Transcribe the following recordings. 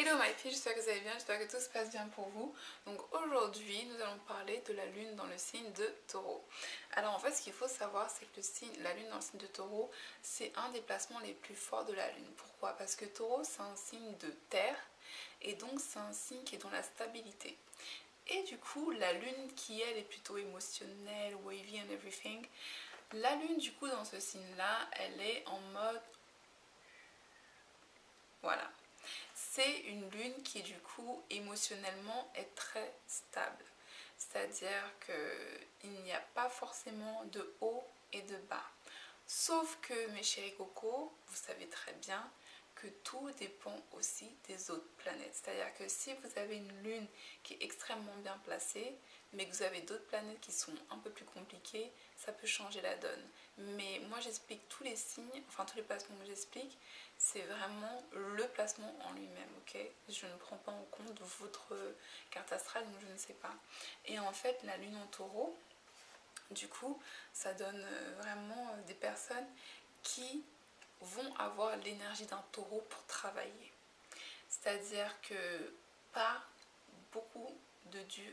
Hello my filles, j'espère que vous allez bien, j'espère que tout se passe bien pour vous. Donc aujourd'hui, nous allons parler de la lune dans le signe de Taureau. Alors en fait, ce qu'il faut savoir, c'est que la lune dans le signe de Taureau, c'est un des placements les plus forts de la lune. Pourquoi? Parce que Taureau, c'est un signe de terre, et donc c'est un signe qui est dans la stabilité. Et du coup, la lune qui elle est plutôt émotionnelle, wavy and everything, la lune du coup dans ce signe-là, elle est en mode... Voilà. C'est une lune qui du coup émotionnellement est très stable. C'est-à-dire qu'il n'y a pas forcément de haut et de bas. Sauf que mes chéris cocos, vous savez très bien que tout dépend aussi des autres planètes. C'est-à-dire que si vous avez une lune qui est extrêmement bien placée, mais que vous avez d'autres planètes qui sont un peu plus compliquées, ça peut changer la donne. Mais moi j'explique tous les signes, enfin tous les placements que j'explique, c'est vraiment le placement en lui-même, ok? Je ne prends pas en compte votre carte astrale, donc je ne sais pas. Et en fait, la lune en taureau, du coup, ça donne vraiment des personnes qui vont avoir l'énergie d'un taureau pour travailler. C'est-à-dire que pas beaucoup de dur,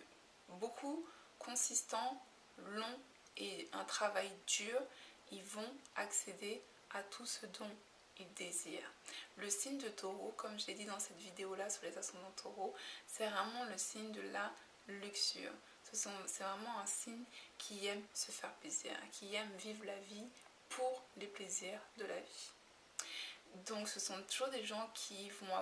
beaucoup consistant, long et un travail dur, ils vont accéder à tout ce dont ils désirent. Le signe de taureau, comme je l'ai dit dans cette vidéo-là sur les ascendants taureaux, c'est vraiment le signe de la luxure. C'est vraiment un signe qui aime se faire plaisir, qui aime vivre la vie pour les plaisirs de la vie. Donc ce sont toujours des gens qui vont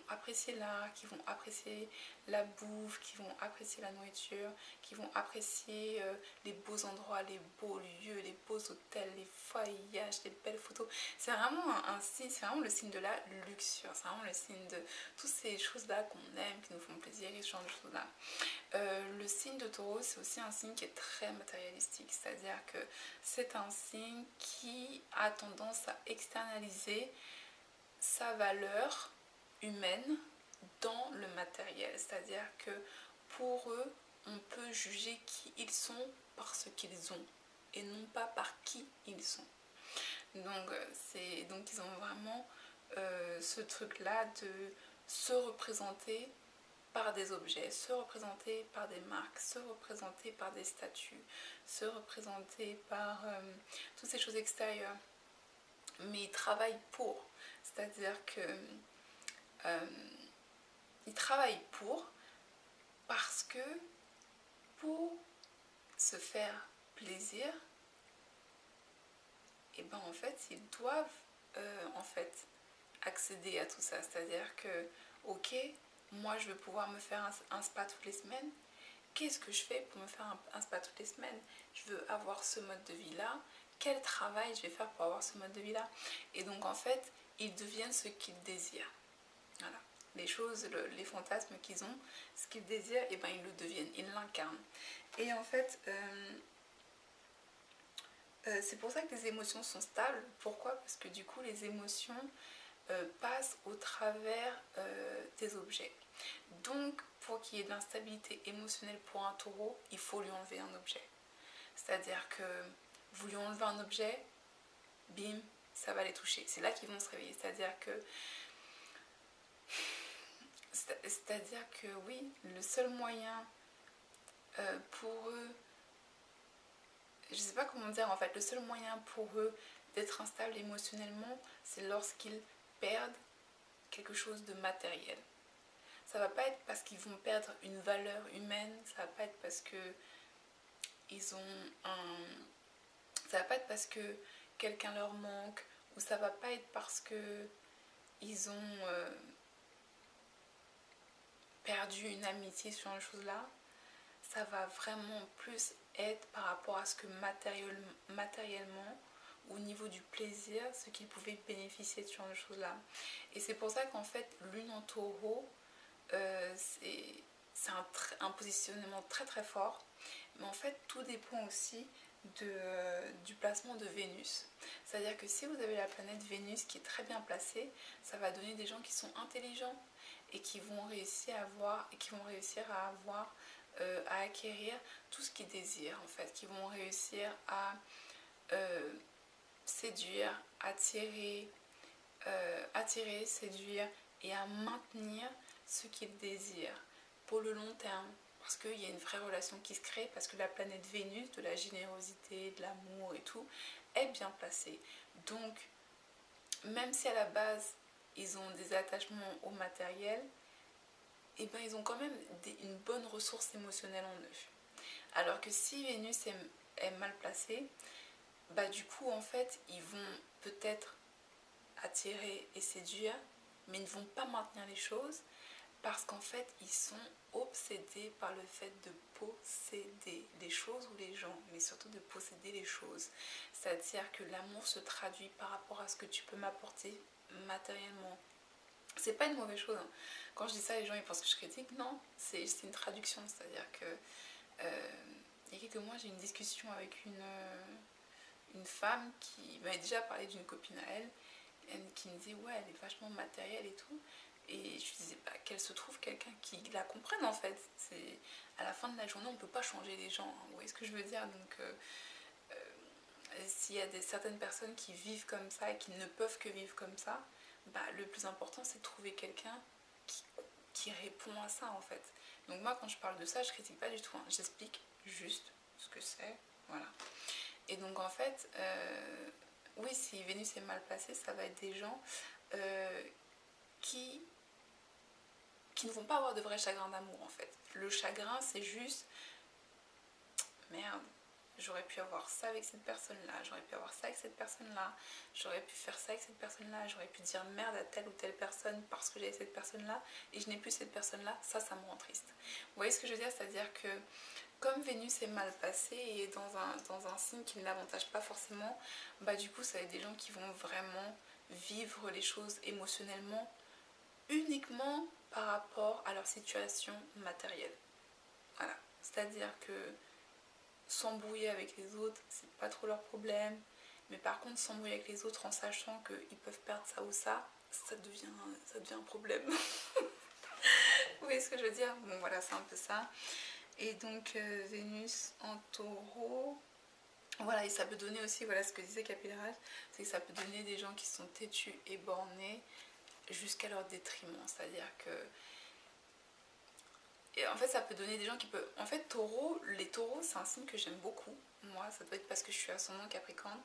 apprécier l'art, qui vont apprécier la bouffe, qui vont apprécier la nourriture, qui vont apprécier les beaux endroits, les beaux lieux, les beaux hôtels, les voyages, les belles photos. C'est vraiment un signe, c'est vraiment le signe de la luxure, c'est vraiment le signe de toutes ces choses-là qu'on aime, qui nous font plaisir, et ce genre de choses-là. Le signe de taureau, c'est aussi un signe qui est très matérialistique, c'est-à-dire que c'est un signe qui a tendance à externaliser sa valeur humaine dans le matériel, c'est-à-dire que pour eux, on peut juger qui ils sont par ce qu'ils ont et non pas par qui ils sont. Donc ils ont vraiment ce truc-là de se représenter par des objets, se représenter par des marques, se représenter par des statues, se représenter par toutes ces choses extérieures. Mais ils travaillent pour, c'est-à-dire que ils travaillent parce que pour se faire plaisir, et ben en fait ils doivent en fait accéder à tout ça, c'est-à-dire que ok, moi je veux pouvoir me faire un spa toutes les semaines. Qu'est-ce que je fais pour me faire un spa toutes les semaines? Je veux avoir ce mode de vie là. Quel travail je vais faire pour avoir ce mode de vie là? Et donc en fait ils deviennent ce qu'ils désirent. Voilà. Les choses, les fantasmes qu'ils ont, ce qu'ils désirent, et ben ils le deviennent, ils l'incarnent. Et en fait c'est pour ça que les émotions sont stables. Pourquoi? Parce que du coup les émotions passe au travers des objets. Donc, pour qu'il y ait de l'instabilité émotionnelle pour un taureau, il faut lui enlever un objet. C'est-à-dire que vous lui enlevez un objet, bim, ça va les toucher. C'est là qu'ils vont se réveiller. C'est-à-dire que oui, le seul moyen pour eux, je ne sais pas comment dire en fait, le seul moyen pour eux d'être instables émotionnellement, c'est lorsqu'ils perdent quelque chose de matériel. Ça va pas être parce qu'ils vont perdre une valeur humaine, ça va pas être parce que ils ont un... ça va pas être parce que quelqu'un leur manque, ou ça va pas être parce que ils ont perdu une amitié sur une chose là. Ça va vraiment plus être par rapport à ce que matériellement, au niveau du plaisir, ce qu'ils pouvaient bénéficier de ce genre de choses là. Et c'est pour ça qu'en fait lune en taureau, c'est un positionnement très très fort, mais en fait tout dépend aussi du placement de Vénus. C'est à dire que si vous avez la planète Vénus qui est très bien placée, ça va donner des gens qui sont intelligents et qui vont réussir à avoir à acquérir tout ce qu'ils désirent en fait, qui vont réussir à séduire, attirer, séduire et à maintenir ce qu'ils désirent pour le long terme. Parce qu'il y a une vraie relation qui se crée, parce que la planète Vénus, de la générosité, de l'amour et tout, est bien placée. Donc, même si à la base, ils ont des attachements au matériel, et ben ils ont quand même une bonne ressource émotionnelle en eux. Alors que si Vénus est mal placée, bah du coup, en fait, ils vont peut-être attirer et séduire, mais ils ne vont pas maintenir les choses, parce qu'en fait, ils sont obsédés par le fait de posséder les choses ou les gens, mais surtout de posséder les choses. C'est-à-dire que l'amour se traduit par rapport à ce que tu peux m'apporter matériellement. C'est pas une mauvaise chose, hein. Quand je dis ça, les gens ils pensent que je critique. Non, c'est une traduction. C'est-à-dire que il y a quelques mois, j'ai eu une discussion avec une femme qui m'avait déjà parlé d'une copine à elle, qui me disait ouais, elle est vachement matérielle et tout. Et je lui disais bah, qu'elle se trouve quelqu'un qui la comprenne en fait. C'est, à la fin de la journée, on ne peut pas changer les gens. Hein. Vous voyez ce que je veux dire? Donc, s'il y a certaines personnes qui vivent comme ça et qui ne peuvent que vivre comme ça, bah, le plus important c'est de trouver quelqu'un qui répond à ça en fait. Donc moi quand je parle de ça, je critique pas du tout. Hein. J'explique juste ce que c'est. Voilà. Et donc en fait, oui, si Vénus est mal placée, ça va être des gens qui ne vont pas avoir de vrai chagrin d'amour en fait. Le chagrin c'est juste merde, j'aurais pu avoir ça avec cette personne-là, j'aurais pu avoir ça avec cette personne-là, j'aurais pu faire ça avec cette personne-là, j'aurais pu dire merde à telle ou telle personne parce que j'avais cette personne-là et je n'ai plus cette personne-là, ça me rend triste. Vous voyez ce que je veux dire? C'est-à-dire que comme Vénus est mal passée et est dans un signe qui ne l'avantage pas forcément, bah du coup ça va être des gens qui vont vraiment vivre les choses émotionnellement uniquement par rapport à leur situation matérielle. Voilà. C'est-à-dire que s'embrouiller avec les autres, c'est pas trop leur problème. Mais par contre, s'embrouiller avec les autres en sachant qu'ils peuvent perdre ça ou ça devient un problème. Vous voyez ce que je veux dire? Bon, voilà, c'est un peu ça. Et donc, Vénus en taureau. Voilà, et ça peut donner aussi, voilà ce que disait Capillarage, c'est que ça peut donner des gens qui sont têtus et bornés jusqu'à leur détriment. C'est-à-dire que et en fait, ça peut donner des gens qui peuvent... En fait, les taureaux, c'est un signe que j'aime beaucoup. Moi, ça doit être parce que je suis ascendant Capricorne.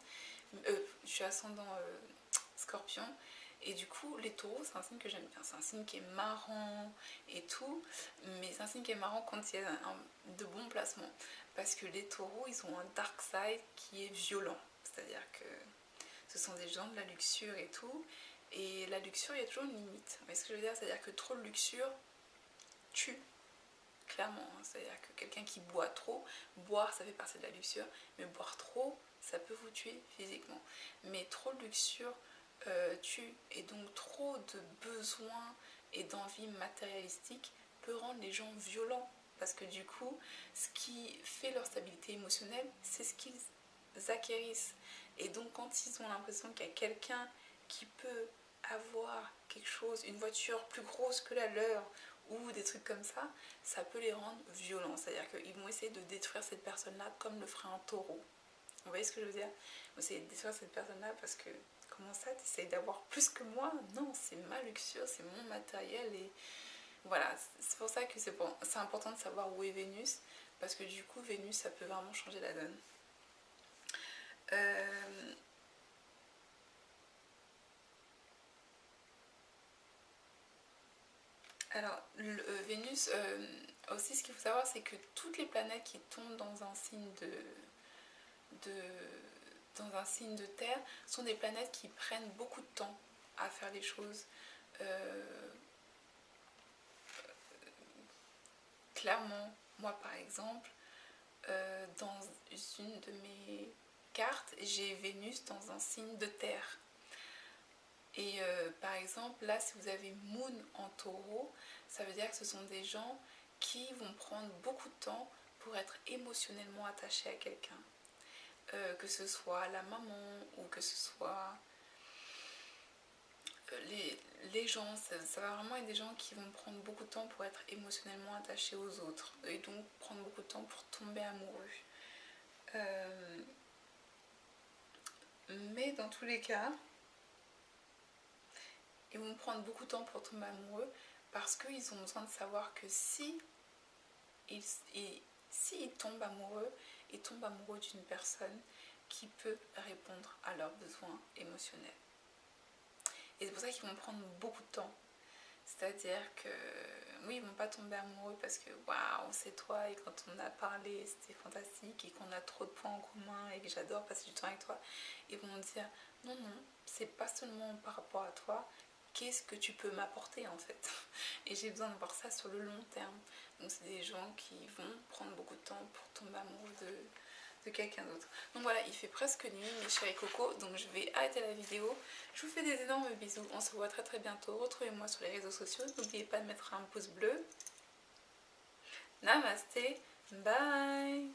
Je suis ascendant Scorpion. Et du coup, les taureaux, c'est un signe que j'aime bien. C'est un signe qui est marrant et tout. Mais c'est un signe qui est marrant quand il y a de bons placements. Parce que les taureaux, ils ont un dark side qui est violent. C'est-à-dire que ce sont des gens de la luxure et tout. Et la luxure, il y a toujours une limite. Vous voyez ce que je veux dire? C'est-à-dire que trop de luxure tue. Clairement, hein. C'est-à-dire que quelqu'un qui boit trop, boire ça fait partie de la luxure, mais boire trop, ça peut vous tuer physiquement. Mais trop de luxure tue, et donc trop de besoins et d'envies matérialistiques peut rendre les gens violents. Parce que du coup, ce qui fait leur stabilité émotionnelle, c'est ce qu'ils acquérissent. Et donc quand ils ont l'impression qu'il y a quelqu'un qui peut avoir quelque chose, une voiture plus grosse que la leur, ou des trucs comme ça peut les rendre violents. C'est-à-dire qu'ils vont essayer de détruire cette personne-là comme le ferait un taureau. Vous voyez ce que je veux dire? Ils vont essayer de détruire cette personne-là parce que, comment ça, tu essayes d'avoir plus que moi? Non, c'est ma luxure, c'est mon matériel. Et voilà, c'est pour ça que c'est important de savoir où est Vénus, parce que du coup, Vénus, ça peut vraiment changer la donne. Alors, Vénus, aussi ce qu'il faut savoir, c'est que toutes les planètes qui tombent dans un signe dans un signe de terre sont des planètes qui prennent beaucoup de temps à faire les choses. Clairement, moi par exemple, dans une de mes cartes, j'ai Vénus dans un signe de terre. Et par exemple, là, si vous avez Moon en taureau, ça veut dire que ce sont des gens qui vont prendre beaucoup de temps pour être émotionnellement attachés à quelqu'un. Que ce soit la maman ou que ce soit les gens, ça va vraiment être des gens qui vont prendre beaucoup de temps pour être émotionnellement attachés aux autres et donc prendre beaucoup de temps pour tomber amoureux. Mais dans tous les cas, ils vont prendre beaucoup de temps pour tomber amoureux parce qu'ils ont besoin de savoir que si s'ils tombent amoureux, ils tombent amoureux d'une personne qui peut répondre à leurs besoins émotionnels. Et c'est pour ça qu'ils vont prendre beaucoup de temps. C'est-à-dire que, oui, ils vont pas tomber amoureux parce que, waouh, c'est toi, et quand on a parlé, c'était fantastique, et qu'on a trop de points en commun, et que j'adore passer du temps avec toi. Ils vont dire, non, non, c'est pas seulement par rapport à toi, qu'est-ce que tu peux m'apporter en fait. Et j'ai besoin de voir ça sur le long terme. Donc c'est des gens qui vont prendre beaucoup de temps pour tomber amoureux de quelqu'un d'autre. Donc voilà, il fait presque nuit mes chéris coco, donc je vais arrêter la vidéo. Je vous fais des énormes bisous, on se voit très très bientôt. Retrouvez-moi sur les réseaux sociaux, n'oubliez pas de mettre un pouce bleu. Namasté, bye.